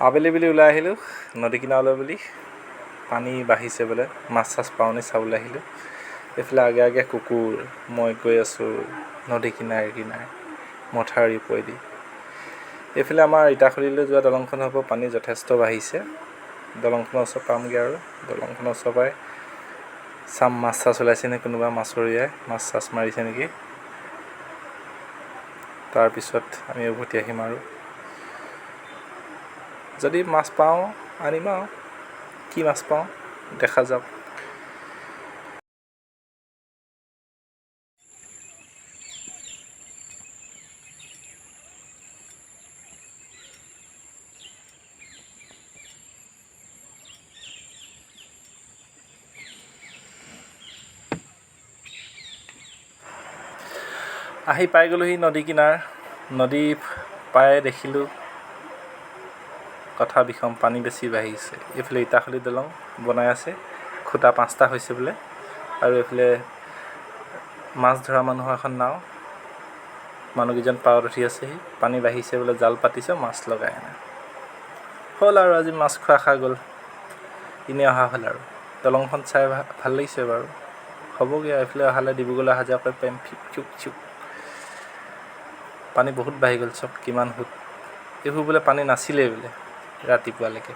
আবেলি বুলি ওলাই আহিলোঁ নদী কিনাৰলৈ বুলি। পানী বাঢ়িছে বোলে, মাছ চাছ পাওঁনে চাবলৈ আহিলোঁ। এইফালে আগে আগে কুকুৰ, মই গৈ আছোঁ নদী কিনাৰে কিনাৰে মথাউৰি ওপৰেদি। এইফালে আমাৰ ইটাখুলিলৈ যোৱা দলংখনৰ ওপৰত পানী যথেষ্ট বাঢ়িছে। দলংখনৰ ওচৰ পামগৈ আৰু দলংখনৰ ওচৰ পৰাই চাম মাছ চাছ ওলাইছে নেকি, কোনোবা মাছমৰীয়াই মাছ চাছ মাৰিছে নেকি। তাৰপিছত আমি উভতি আহিম আৰু যদি মাছ পাওঁ আনিম আৰু কি মাছ পাওঁ দেখা যাওক। আহি পাই গ'লোহি নদী কিনাৰ। নদী পাই দেখিলোঁ কথা বিষম, পানী বেছি বাঢ়িছে। এইফালে ইটাখুলি দলং বনাই আছে, খুটা 5টা হৈছে বোলে। আৰু এইফালে মাছ ধৰা মানুহৰ এখন নাও, মানুহকেইজন পাৰত উঠি আছেহি। পানী বাঢ়িছে বোলে, জাল পাতিছে, মাছ লগাই আনে। হ'ল আৰু আজি মাছ খোৱা খা গ'ল, এনেই অহা হ'ল আৰু। দলংখন চাই ভাল লাগিছে বাৰু, হ'বগৈ আৰু এইফালে অহালৈ ডিব্ৰুগড়লৈ অহা যোৱা কৰিব পাৰিম। পানী বহুত বাঢ়ি গ'ল, চব কিমান সোঁত। এইবোৰ বোলে পানী নাছিলেই বোলে ৰাতিপুৱালৈকে।